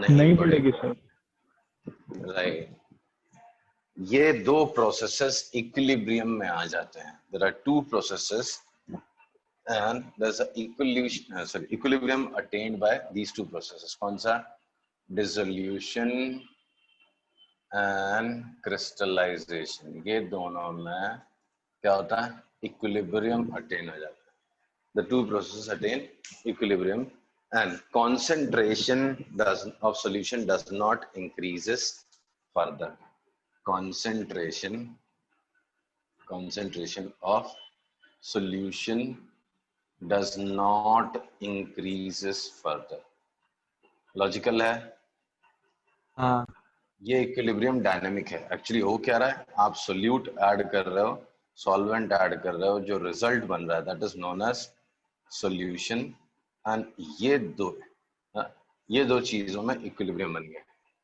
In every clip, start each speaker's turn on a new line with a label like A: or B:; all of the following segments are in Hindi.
A: नहीं पड़ेगी सर।
B: राइट। ये दो प्रोसेसेस इक्विलिब्रियम में आ जाते हैं। There are two processes and there's a equilibrium attained by these two processes. कौन सा? Dissolution and crystallization. ये दोनों में क्या होता है? Equilibrium attain हो जाता है. The two processes attain equilibrium and concentration of solution does not increases further. Concentration of solution does not increases further. Logical है?
A: हाँ।
B: ये इक्विलिब्रियम डायनामिक है। एक्चुअली हो क्या रहा है, आप सोल्यूट ऐड कर रहे हो, सॉल्वेंट ऐड कर रहे हो, जो रिजल्ट बन रहा है that is known as solution. And ये दो चीजों में इक्विलिब्रियम बन गया,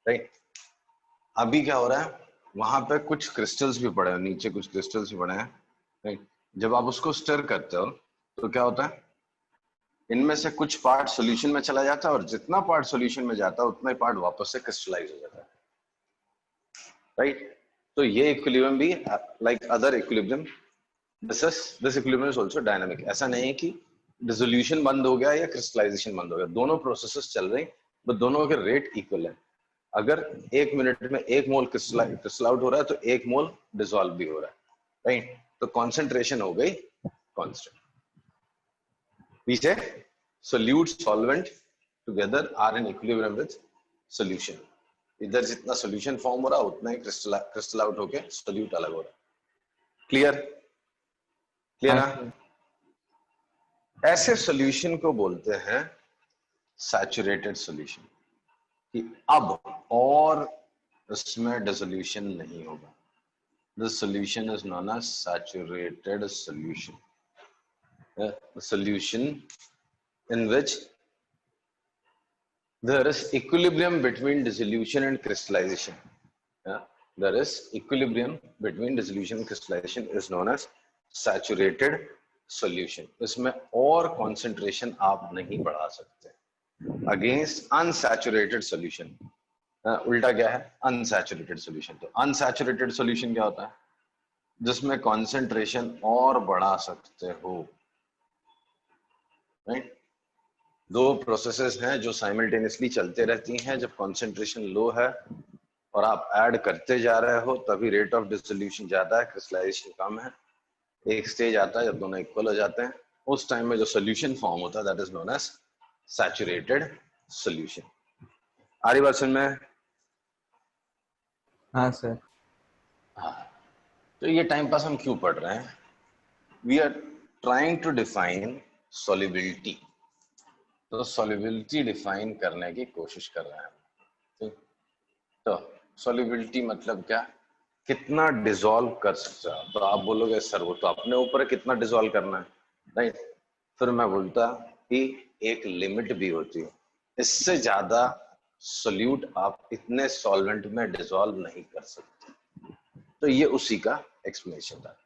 B: राइट। अभी क्या हो रहा है, वहां पे कुछ क्रिस्टल्स भी पड़े हैं, नीचे कुछ क्रिस्टल्स भी पड़े हैं, राइट। जब आप उसको स्टर करते हो तो क्या होता है, इनमें से कुछ पार्ट सॉल्यूशन में चला जाता है और जितना पार्ट सॉल्यूशन में जाता है उतना ही पार्ट वापस से क्रिस्टलाइज हो जाता है, राइट। तो ये इक्विलिब्रियम भी like other equilibrium, this equilibrium is also dynamic. ऐसा नहीं है कि डिसोल्यूशन बंद हो गया या क्रिस्टलाइजेशन बंद हो गया, दोनों प्रोसेसेस चल रही, बट दोनों के रेट इक्वल है। अगर 1 मिनट में 1 मोल क्रिस्टल आउट हो रहा है तो 1 मोल डिसॉल्व भी हो रहा है, राइट। तो कॉन्सेंट्रेशन हो गई constant. We say solute solvent together are in equilibrium with solution. इधर जितना solution फॉर्म हो रहा है उतना ही क्रिस्टल आउट होके solute अलग हो रहा है। क्लियर? क्लियर ना? ऐसे solution को बोलते हैं saturated solution, कि अब और उसमें डिसोल्यूशन नहीं होगा। This solution is known as saturated solution. A solution in which there is equilibrium between dissolution and crystallization. There is equilibrium between dissolution and crystallization is known as saturated solution. इसमें और concentration आप नहीं बढ़ा सकते against unsaturated solution. उल्टा क्या है? Unsaturated solution. तो unsaturated solution क्या होता है? जिसमें concentration और बढ़ा सकते हो, राइट। दो प्रोसेसेस हैं जो साइमल्टेनियसली चलते रहती हैं। जब कॉन्सेंट्रेशन लो है और आप ऐड करते जा रहे हो तभी रेट ऑफ डिसोल्यूशन ज्यादा है, क्रिस्टलाइजेशन कम है। एक स्टेज आता है जब दोनों इक्वल हो जाते हैं, उस टाइम में जो सोल्यूशन फॉर्म होता है that is known as saturated solution. आ रही बात समझ में?
A: हाँ सर।
B: हाँ, तो ये टाइम पास हम क्यों पढ़ रहे हैं? We are trying to define solubility. तो सॉल्युबिलिटी डिफाइन करने की कोशिश कर रहे हैं, ठीक। तो सॉल्युबिलिटी मतलब क्या? कितना डिसॉल्व कर सकता है। तो आप बोलोगे सर वो तो अपने ऊपर है कितना डिसॉल्व करना है, राइट। फिर मैं बोलता कि एक लिमिट भी होती है, इससे ज्यादा सोल्यूट आप इतने सॉल्वेंट में डिसॉल्व नहीं कर सकते। तो ये उसी का एक्सप्लेनेशन था।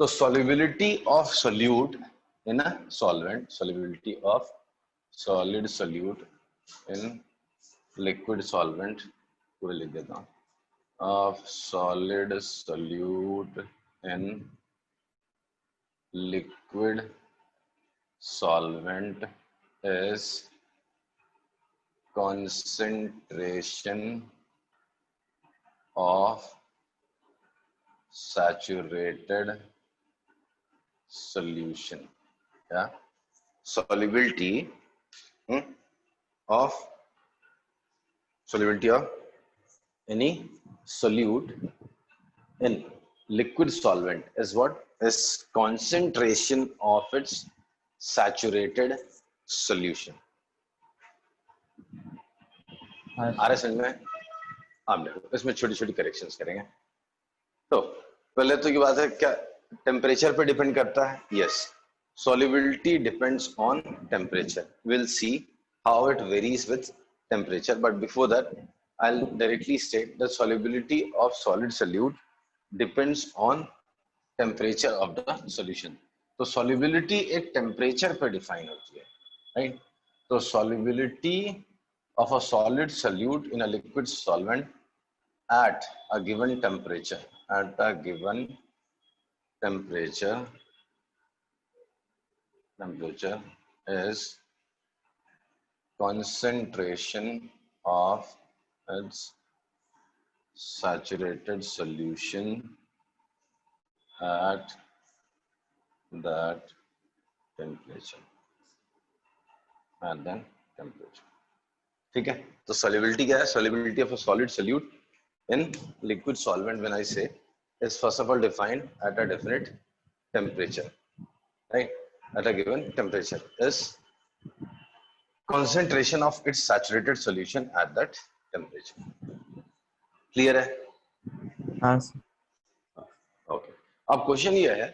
B: तो solubility of solute in a solvent, solubility of solid solute in liquid solvent, पूरे लिख देता हूँ, of solid solute in liquid solvent is concentration of saturated solution, yeah, solubility of solubility of any solute in liquid solvent is what is concentration of its saturated solution. आ रहे समझ में? आप देखो इसमें छोटी छोटी करेक्शंस करेंगे। तो पहले तो ये बात है, क्या टेम्परेचर पे डिपेंड करता है? Yes, solubility depends on temperature. We'll see how it varies with temperature, but before that I'll directly state the solubility of solid solute depends on temperature of the solution. तो solubility एक temperature पे define होती है, right? तो solubility of a solid solute in a liquid solvent at a given temperature. At a given temperature is concentration of its saturated solution at that temperature. ठीक है, तो solubility क्या है? Solubility of a solid solute in liquid solvent, when I say, is first of all defined at a definite temperature, right? At a given temperature is concentration of its saturated solution at that temperature. Clear है?
A: हाँ सर।
B: ओके, अब क्वेश्चन ये है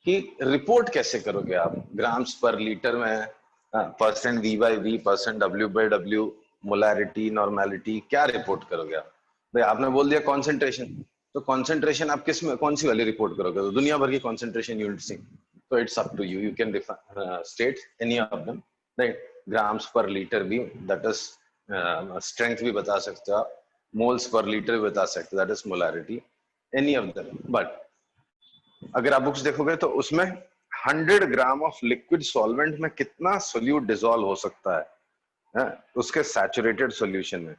B: कि रिपोर्ट कैसे करोगे आप? ग्राम्स पर लीटर में, percent V by V, percent W by W, molarity, normality, क्या रिपोर्ट करोगे आप? भाई आपने बोल दिया कॉन्सेंट्रेशन, तो कॉन्सेंट्रेशन आप किस में, कौन सी वाली रिपोर्ट करोगे? तो दुनिया भर की कॉन्सेंट्रेशन यूनिट से, तो it's up to you, you can state any of them, right? Grams per litre भी, दैट इज स्ट्रेंथ भी बता सकते हो आप, मोल्स पर लीटर भी बता सकते हो, that is molarity, any of them. But अगर आप बुक्स देखोगे तो उसमें 100 ग्राम ऑफ लिक्विड सॉल्वेंट में कितना सोल्यूट डिसॉल्व हो सकता है उसके सैचुरेटेड सॉल्यूशन में,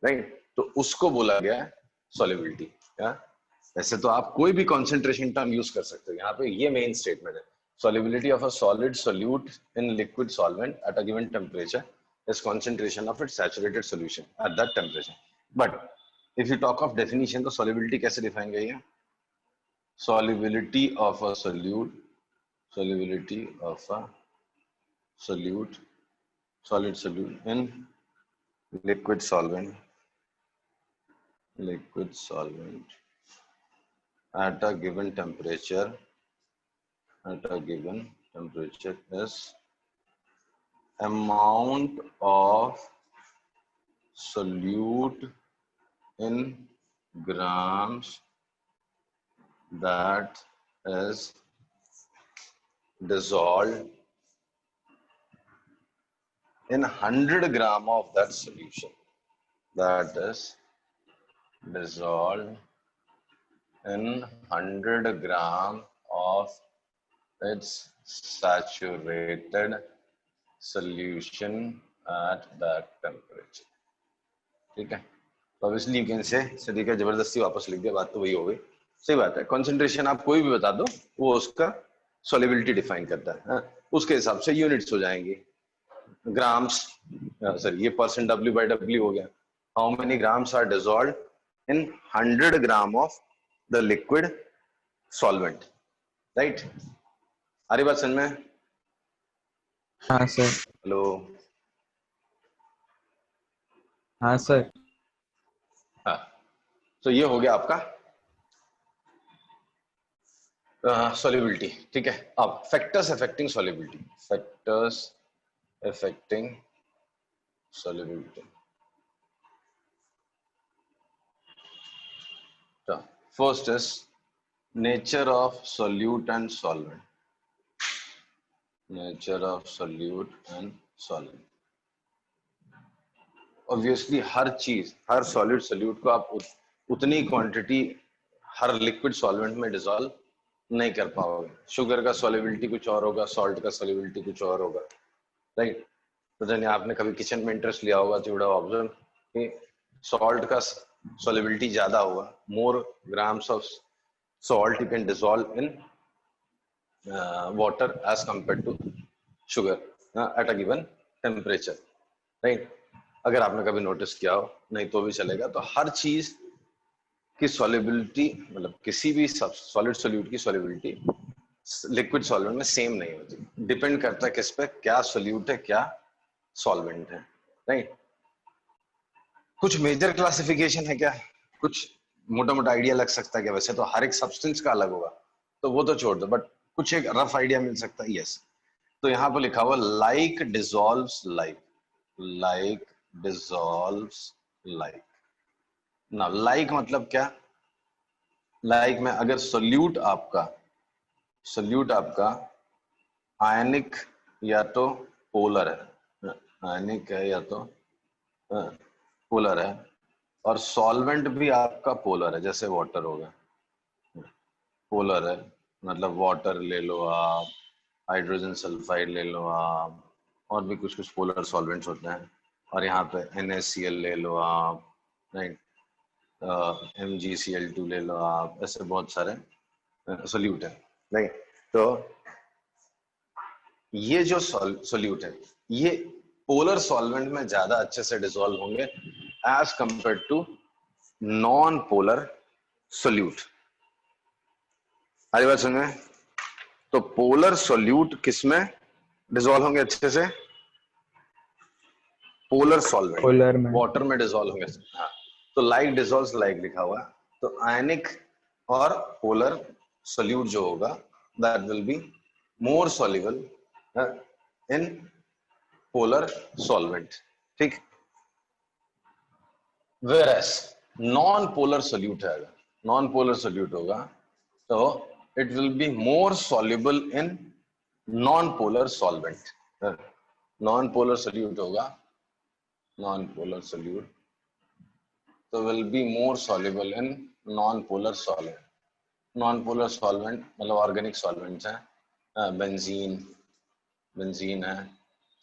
B: राइट? तो उसको बोला गया है सॉल्युबिलिटी। वैसे तो आप कोई भी कॉन्सेंट्रेशन टर्म यूज कर सकते हो, यहाँ पे ये मेन स्टेटमेंट है, solubility of a solid solute in liquid solvent at a given temperature is concentration of its saturated solution at that temperature. But if you talk of definition, तो solubility कैसे डिफाइन गई है? Solubility of a solute, solubility of a solute, solid solute in liquid solvent at a given temperature is amount of solute in grams that is dissolved in 100 gram of that solution, that is dissolved in 100 gram of its saturated solution at that temperature. ठीक है, तो ऑब्वियसली यू कैन से ठीक है, जबरदस्ती वापस लिख दिया, बात तो वही हो गई। सही बात है, कंसंट्रेशन आप कोई भी बता दो, वो उसका सॉल्युबिलिटी डिफाइन करता है, उसके हिसाब से यूनिट्स हो जाएंगी। ग्राम्स, सॉरी ये परसेंट डब्ल्यू बाई डब्ल्यू हो गया, how many grams are dissolved in 100 gram of the liquid solvent, right? आ रही बात समझ में?
A: हाँ सर।
B: हेलो,
A: हाँ सर।
B: हाँ, तो ये हो गया आपका सॉल्युबिलिटी। ठीक है, अब factors affecting solubility, factors affecting solubility. तो first is nature of solute and solvent, nature of solute and solvent. Obviously हर चीज, हर सॉलिड सॉल्यूट को आप उतनी क्वांटिटी हर लिक्विड सॉल्वेंट में डिसॉल्व नहीं कर पाओगे। शुगर का सॉल्युबिलिटी कुछ और होगा, सॉल्ट का सॉल्युबिलिटी कुछ और होगा, राइट? तो जैसे आपने कभी किचन में इंटरेस्ट लिया होगा तो यू वुड हैव ऑब्जर्व कि सॉल्ट का सॉल्युबिलिटी ज्यादा होगा, more grams of salt you can dissolve in water as compare to sugar at a given temperature, right? अगर आपने कभी नोटिस किया हो, नहीं तो भी चलेगा। तो हर चीज की सॉल्युबिलिटी, मतलब किसी भी सॉलिड सॉल्यूट की सॉल्युबिलिटी लिक्विड सॉल्वेंट में सेम नहीं होती, डिपेंड करता है किस पे, क्या सॉल्यूट है क्या सॉल्वेंट है, राइट? कुछ मेजर क्लासिफिकेशन है क्या? कुछ मोटा मोटा आइडिया लग सकता है क्या? वैसे तो हर एक सब्सटेंस का अलग होगा, तो वो तो छोड़ दो, बट कुछ एक रफ आइडिया मिल सकता है। यस, तो यहाँ पर लिखा हुआ like dissolves like, like dissolves like. ना लाइक मतलब क्या? लाइक में अगर सोल्यूट आपका आयनिक या तो पोलर है, आयनिक है या तो पोलर है, और सॉल्वेंट भी आपका पोलर है, जैसे वाटर हो गया पोलर है, मतलब वाटर ले लो आप, हाइड्रोजन सल्फाइड ले लो आप, और भी कुछ कुछ पोलर सॉल्वेंट्स होते हैं, और यहाँ पे NaCl ले लो आप, राइट, MgCl2 ले लो आप, ऐसे बहुत सारे सोल्यूट है, राइट। तो ये जो सोल्यूट है ये पोलर सॉल्वेंट में ज्यादा अच्छे से डिसॉल्व होंगे as compare to non polar solute. हरी बात सुन में, तो पोलर सोल्यूट किसमें डिसॉल्व होंगे अच्छे से? पोलर सॉल्वेंट में,
A: पोलर में।
B: वाटर में डिसॉल्व होंगे। हाँ, तो लाइक डिसॉल्व्स लाइक लिखा हुआ, तो आयनिक और पोलर सोल्यूट जो होगा that will be more soluble in polar solvent, ठीक। वेयरएस नॉन पोलर सोल्यूट है, नॉन पोलर सोल्यूट होगा तो it will be more soluble in non polar solvent. Non polar solute होगा, नॉन पोलर सोल्यूट तो will be more soluble in non polar solvent. Non polar solvent मतलब ऑर्गेनिक सॉल्वेंट्स हैं, बेंजीन, बेंजीन है,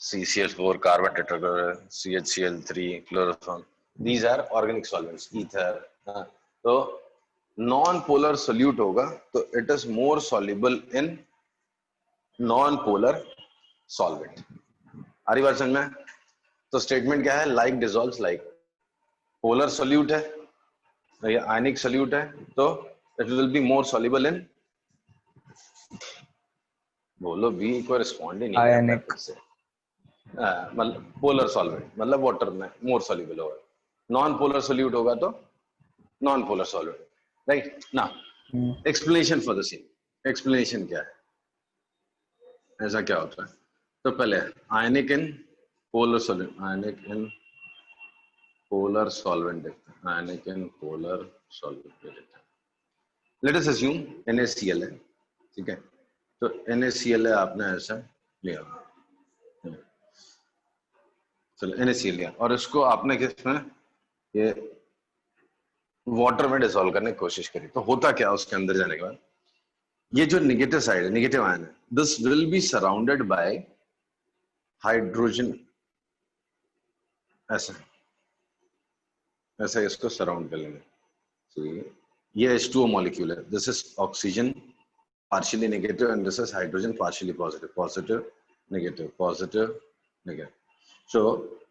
B: CCl4 carbon tetrachloride, CHCl3 chloroform, these are organic solvents, ether। तो नॉन पोलर सोल्यूट होगा तो it is more soluble in non polar solvent. आ रही बात समझ में? तो स्टेटमेंट क्या है? Like dissolves like. Polar solute है या आयनिक सोल्यूट है तो it will be more soluble in, बोलो भी, कोई रिस्पॉन्ड ही नहीं कर रहा है
A: आयनिक।
B: फिर से। मतलब पोलर सॉल्वेंट मतलब वाटर में मोर सॉल्युबल होगा, नॉन पोलर सोल्यूट होगा तो नॉन पोलर सॉल्वेंट, राइट ना। Explanation for the same, explanation क्या है, ऐसा क्या होता है? तो पहले ionic in polar solvent, ionic in polar solvent देखते हैं, आयनिक इन पोलर सॉल्वेंट देखते हैं। लेट अस अज्यूम NaCl है, ठीक है, तो NaCl है, आपने ऐसा लिया, चलो NaCl लिया, और इसको आपने किसमें ये वाटर में डिसॉल्व करने की कोशिश करी, तो होता क्या उसके अंदर जाने के बाद? ये जो नेगेटिव साइड है, नेगेटिव आयन है, this will be surrounded by hydrogen, ऐसा ऐसा इसको सराउंड कर लेंगे। तो ये H2O मॉलिक्यूल है, this is oxygen partially negative and this is hydrogen partially positive, positive negative, positive negative. So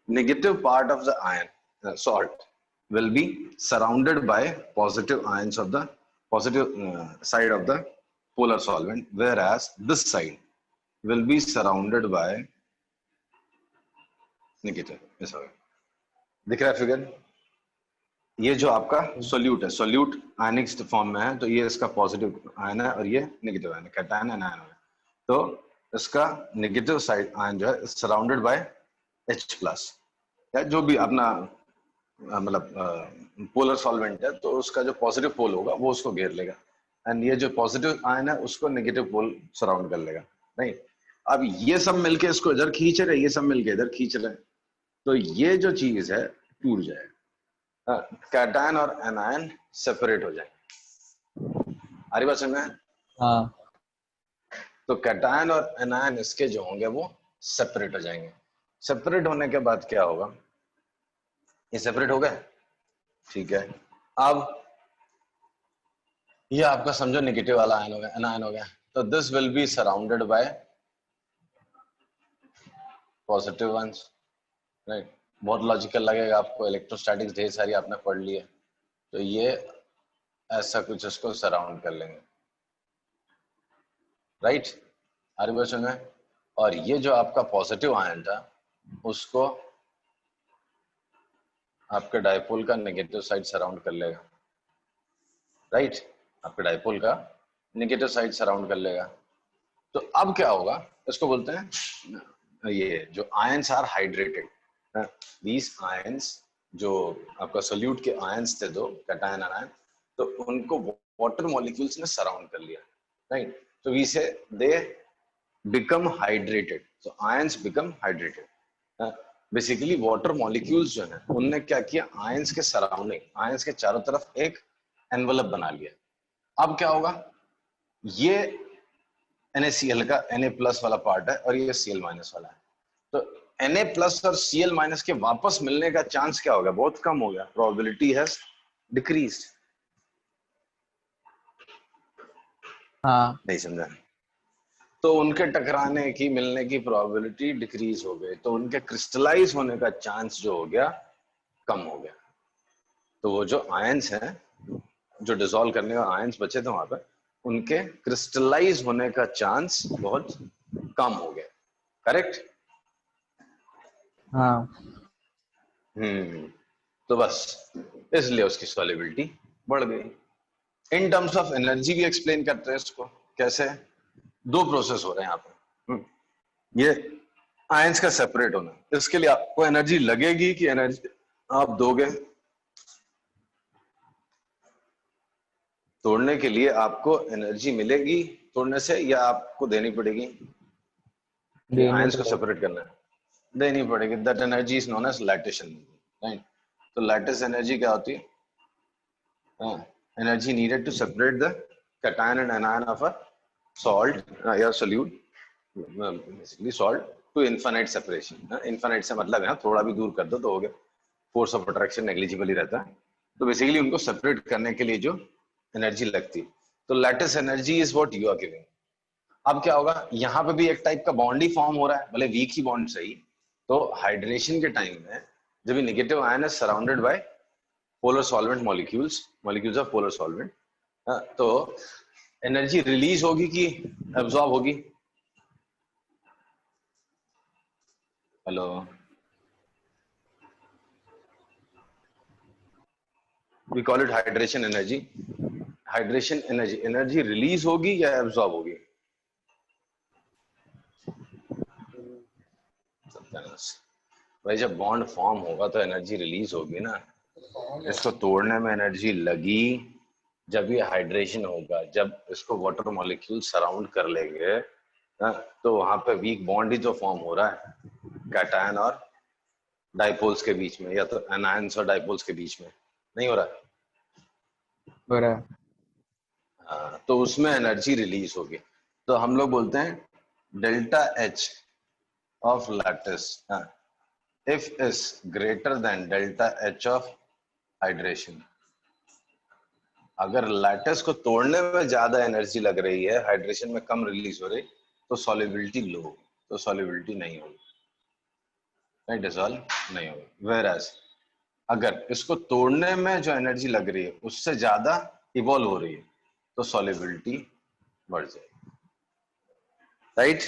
B: negative part of the ion salt will be surrounded by positive ions of the positive side of the polar solvent, whereas this side will be surrounded by negative। ऐसा दिख रहा है फिगर? ये जो आपका सोल्यूट है, सोल्यूट आयनिक फॉर्म में है, तो ये इसका पॉजिटिव आयन है और ये नेगेटिव आयन है, कैटायन एंड आयन है। तो इसका नेगेटिव साइड आयन जो है सराउंडेड बाय H+, या जो भी अपना मतलब पोलर सॉल्वेंट है, तो उसका जो पॉजिटिव पोल होगा वो उसको घेर लेगा, एंड ये जो पॉजिटिव आयन है उसको नेगेटिव पोल सराउंड कर लेगा, नहीं। अब ये सब मिलके इसको इधर खींच रहे, ये सब मिलके इधर खींच रहे, तो ये जो चीज है टूट जाएगा, कैटायन और एनायन सेपरेट हो जाएंगे। हरी बात समझ में?
A: हाँ।
B: तो कैटायन और एनायन इसके जो होंगे वो सेपरेट हो जाएंगे। सेपरेट होने के बाद क्या होगा? ये सेपरेट हो गए, ठीक है। अब ये आपका समझो नेगेटिव वाला आयन हो गया, एनायन हो गया, तो this will be surrounded by positive once, right. बहुत लॉजिकल लगेगा आपको, इलेक्ट्रोस्टैटिक्स ढेर सारी आपने पढ़ ली है, तो ये ऐसा कुछ इसको सराउंड कर लेंगे, राइट। हर क्वेश्चन में। और ये जो आपका पॉजिटिव आयन था उसको आपके डायपोल का नेगेटिव साइड सराउंड कर लेगा, राइट। आपके डायपोल का नेगेटिव साइड सराउंड कर लेगा। तो अब क्या होगा? इसको बोलते हैं, ये जो ions are hydrated, these ions जो आपका सोल्यूट के आयंस थे दो, कैटायन आयन, तो उनको वाटर मॉलिक्यूल्स ने सराउंड कर लिया, राइट। तो वी से दे become hydrated, so ions become hydrated, basically water molecules जो है उनने क्या किया, आयंस के सराउंडिंग, आयंस के चारों तरफ एक एनवलप बना लिया। अब क्या होगा, ये NaCl का Na+ वाला पार्ट है और ये Cl- वाला है, तो Na+ और Cl- के वापस मिलने का चांस क्या हो गया, बहुत कम हो गया, प्रोबेबिलिटी हैज डिक्रीज्ड।
A: हाँ
B: नहीं समझा? तो उनके टकराने की, मिलने की प्रोबेबिलिटी डिक्रीज हो गई, तो उनके क्रिस्टलाइज होने का चांस जो हो गया कम हो गया। तो वो जो आयंस हैं, जो डिसॉल्व करने का आयंस बचे थे वहां पे, उनके क्रिस्टलाइज होने का चांस बहुत कम हो गया। करेक्ट?
A: हाँ
B: तो बस इसलिए उसकी सॉल्युबिलिटी बढ़ गई। इन टर्म्स ऑफ एनर्जी भी एक्सप्लेन करते हैं इसको। कैसे? दो प्रोसेस हो रहे हैं यहाँ पे। ये आयंस का सेपरेट होना, इसके लिए आपको एनर्जी लगेगी कि एनर्जी आप दोगे? तोड़ने के लिए आपको एनर्जी मिलेगी तोड़ने से, या आपको देनी पड़ेगी? ये
A: देनी
B: आयंस को
A: पड़ेगी।
B: सेपरेट करना है, देनी पड़ेगी। That energy is known as lattice energy, right? तो लैटिस एनर्जी क्या होती है? Energy needed to separate the cation and anion of a salt या solute, basically salt, to infinite separation. Infinite से मतलब है थोड़ा भी दूर कर दो तो हो गया, फोर्स ऑफ अट्रैक्शन नेग्लिजिबल ही रहता है। तो बेसिकली उनको सेपरेट करने के लिए जो एनर्जी लगती है, तो lattice energy is what you are giving. अब क्या होगा, यहां पे भी एक टाइप का बॉन्ड ही फॉर्म हो रहा है, भले वीक ही बॉन्ड सही। तो हाइड्रेशन के टाइम में जब ये negative ion is surrounded by polar solvent molecules, molecules of polar solvent, तो एनर्जी रिलीज होगी कि एब्जॉर्ब होगी? Hello, we call it hydration energy. Hydration energy, energy release होगी या एब्जॉर्ब होगी? भाई जब बॉन्ड फॉर्म होगा तो एनर्जी रिलीज होगी ना। इसको तोड़ने में एनर्जी लगी जब ये हाइड्रेशन होगा, जब इसको वाटर मॉलिक्यूल सराउंड कर लेंगे, हाँ, तो वहां पे वीक बॉन्ड ही तो फॉर्म हो रहा है कैटायन और डाइपोल्स के बीच में, या तो एनायंस और डाइपोल्स के बीच में, नहीं हो रहा है?
A: हो रहा है।
B: हाँ, तो उसमें एनर्जी रिलीज होगी। तो हम लोग बोलते हैं delta H of lattice if is greater than delta H of hydration. अगर लैटिस को तोड़ने में ज्यादा एनर्जी लग रही है, हाइड्रेशन में कम रिलीज हो रही, तो सॉल्युबिलिटी लो होगी, तो सॉल्युबिलिटी नहीं होगी, नहीं डिसॉल्व नहीं होगी। वेयर एज अगर इसको तोड़ने में जो एनर्जी लग रही है उससे ज्यादा इवॉल्व हो रही है, तो सॉल्युबिलिटी बढ़ जाएगी। राइट?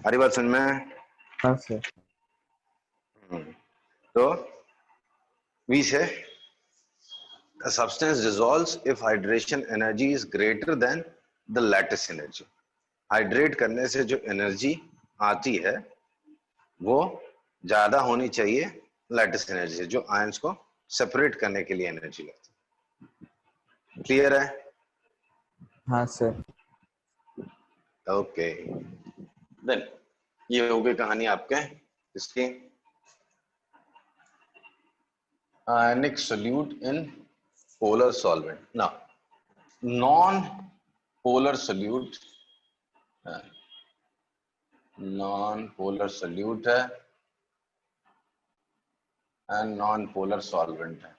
B: हरी बात समझ में?
A: हाँ सर।
B: तो वी से a substance dissolves if hydration energy is greater than the lattice energy। Hydrate करने से जो एनर्जी आती है वो ज्यादा होनी चाहिए लैटिस एनर्जी से, जो आयंस को सेपरेट करने के लिए एनर्जी लगती है। क्लियर है?
A: हाँ सर।
B: ओके, देन ये हो गई कहानी आपके इसकी आयनिक सोल्यूट इन पोलर सॉल्वेंट। ना non polar solute, non polar solute है एंड नॉन पोलर सॉल्वेंट है।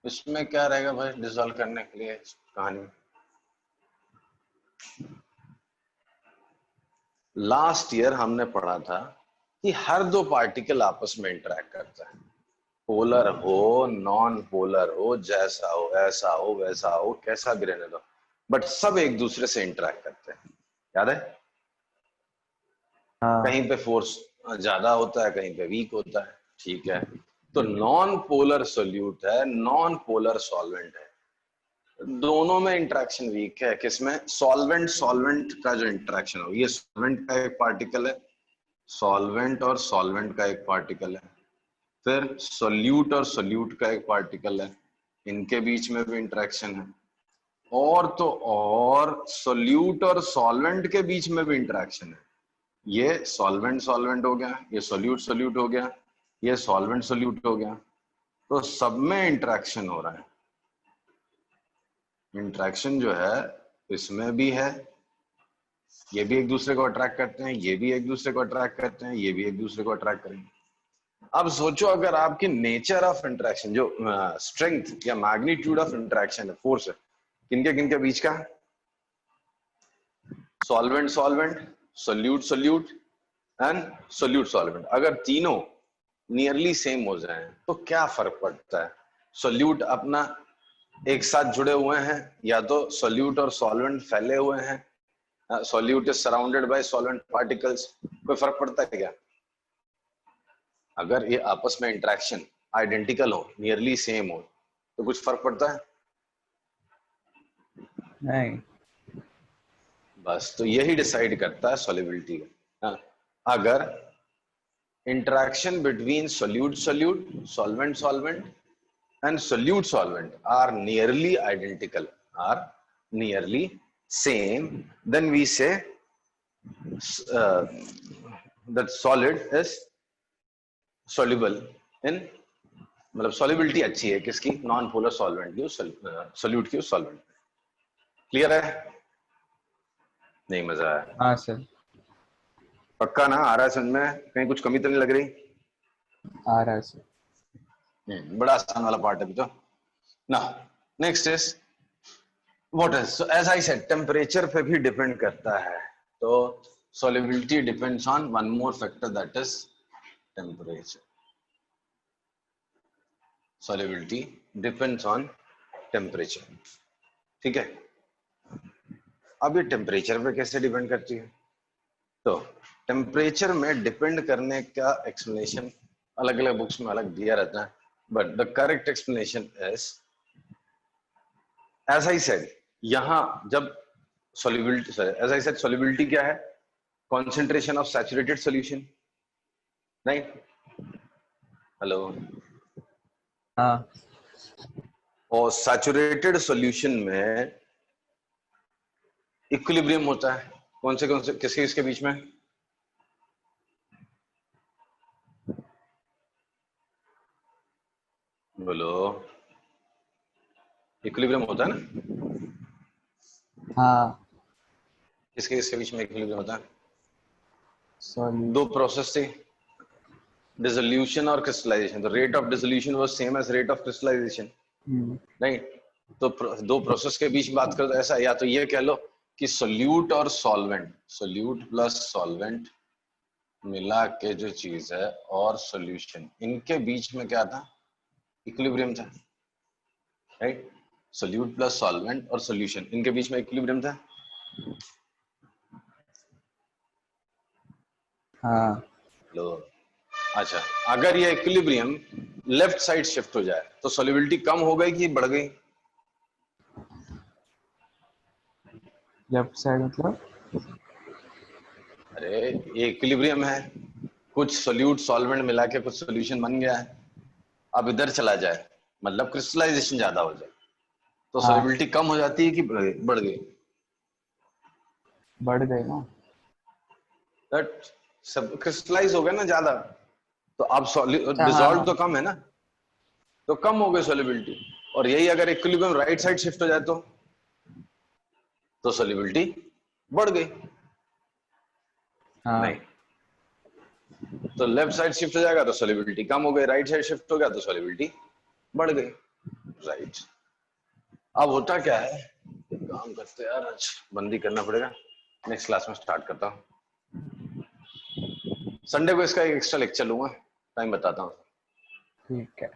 B: इसमें क्या रहेगा भाई डिसॉल्व करने के लिए कहानी? लास्ट ईयर हमने पढ़ा था कि हर दो पार्टिकल आपस में इंटरेक्ट करता है, पोलर हो नॉन पोलर हो, जैसा हो ऐसा हो वैसा हो, कैसा भी रहने दो, बट सब एक दूसरे से इंटरेक्ट करते हैं। याद है?
A: हाँ
B: कहीं पे फोर्स ज्यादा होता है, कहीं पे वीक होता है, ठीक है? तो नॉन पोलर सोल्यूट है, नॉन पोलर सॉल्वेंट है, दोनों में इंटरेक्शन वीक है। किसमें? सॉल्वेंट सॉल्वेंट का जो इंटरेक्शन हो, ये सॉल्वेंट का एक पार्टिकल है, सॉल्वेंट और सॉल्वेंट का एक पार्टिकल है, फिर सोल्यूट और सोल्यूट का एक पार्टिकल है, इनके बीच में भी इंटरेक्शन है, और तो और सोल्यूट और सॉल्वेंट के बीच में भी इंटरेक्शन है। ये सॉल्वेंट सॉल्वेंट हो गया, ये सोल्यूट सोल्यूट हो गया, ये सॉल्वेंट सोल्यूट हो गया, तो सब में इंटरेक्शन हो रहा है। इंटरेक्शन जो है इसमें भी है, ये भी एक दूसरे को अट्रैक्ट करते हैं, ये भी एक दूसरे को अट्रैक्ट करते हैं, ये भी एक दूसरे को अट्रैक्ट करेंगे। अब सोचो अगर आपकी नेचर ऑफ इंटरेक्शन, जो स्ट्रेंथ या मैग्नीट्यूड ऑफ इंटरेक्शन है, फोर्स है, किनके बीच का, solvent solvent, solute solute and solute solvent, अगर तीनों नियरली सेम हो जाएं तो क्या फर्क पड़ता है? सोल्यूट अपना एक साथ जुड़े हुए हैं, या तो सोल्यूट और सॉल्वेंट फैले हुए हैं, solute is surrounded by solvent particles, कोई फर्क पड़ता है क्या? अगर ये आपस में इंटरेक्शन आइडेंटिकल हो, नियरली सेम हो, तो कुछ फर्क पड़ता है?
A: नहीं।
B: बस तो यही डिसाइड करता है सॉल्युबिलिटी का। अगर interaction between solute solute, solvent solvent and solute solvent are nearly identical, are nearly same, then we say that solid is soluble in, मतलब solubility अच्छी है किसकी, नॉन पोलर सॉल्वेंट की, सोल्यूट की सॉल्वेंट। क्लियर है? नहीं मजा आया?
A: हाँ सर।
B: पक्का ना? आ रहा है समझ में? कहीं कुछ कमी तो नहीं लग रही?
A: आ रहा है सर।
B: बड़ा आसान वाला पार्ट है अभी तो ना। Next is what is, so as I said temperature पे भी डिपेंड करता है, तो solubility depends on one more factor, that is temperature. Solubility depends on temperature. ठीक है? अब ये टेम्परेचर पे कैसे डिपेंड करती है? तो टेम्परेचर में डिपेंड करने का एक्सप्लेनेशन अलग अलग बुक्स में अलग दिया रहता है, but the correct explanation is, as I said, यहां जब solubility, as I said, solubility क्या है? Concentration of saturated solution, right? Hello?
A: हाँ।
B: और सैचुरेटेड सॉल्यूशन में इक्विलिब्रियम होता है, कौन से किसके इसके बीच में? बोलो। इक्विलिब्रियम होता है ना?
A: हाँ।
B: किसके इसके बीच में इक्विलिब्रियम होता है?
A: सॉल्यूट।
B: दो प्रोसेस थे, डिसोल्यूशन और crystallization. The rate of dissolution was same as rate of crystallization, right? तो दो प्रोसेस के बीच बात करो तो ऐसा, या तो ये कह लो कि सोल्यूट और सॉल्वेंट, सोल्यूट प्लस सॉल्वेंट मिला के जो चीज है और सॉल्यूशन, इनके बीच में क्या था? इक्विलिब्रियम था, राइट? सोल्यूट प्लस सॉल्वेंट और सॉल्यूशन, इनके बीच में इक्विलिब्रियम था।
A: हाँ।
B: लो, अच्छा, अगर ये इक्विलिब्रियम लेफ्ट साइड शिफ्ट हो जाए तो सॉल्युबिलिटी कम हो गई कि बढ़ गई?
A: लेफ्ट साइड मतलब?
B: अरे ये इक्विलिब्रियम है, कुछ सोल्यूट सॉल्वेंट मिला के कुछ सॉल्यूशन बन गया है, अब इधर चला जाए मतलब क्रिस्टलाइजेशन ज्यादा हो जाए, तो
A: हाँ।
B: सॉल्युबिलिटी कम हो जाती है कि बढ़ गई?
A: बढ़ गई ना।
B: दैट सब क्रिस्टलाइज हो गया ना ज्यादा, तो अब
A: हाँ
B: डिसॉल्व
A: हाँ।
B: तो कम है ना, तो कम हो गई सॉल्युबिलिटी। और यही अगर इक्विलिब्रियम राइट साइड शिफ्ट हो जाए तो सॉल्युबिलिटी बढ़ गई।
A: हाँ।
B: नहीं, तो लेफ्ट साइड शिफ्ट हो जाएगा तो सॉल्युबिलिटी कम हो गई, राइट साइड शिफ्ट हो गया तो सॉल्युबिलिटी बढ़ गई, राइट? अब होता क्या है, एक काम करते हैं यार, आज बंदी करना पड़ेगा, नेक्स्ट क्लास में स्टार्ट करता हूँ। संडे को इसका एक एक्स्ट्रा लेक्चर लूंगा, टाइम बताता हूँ।
A: ठीक है।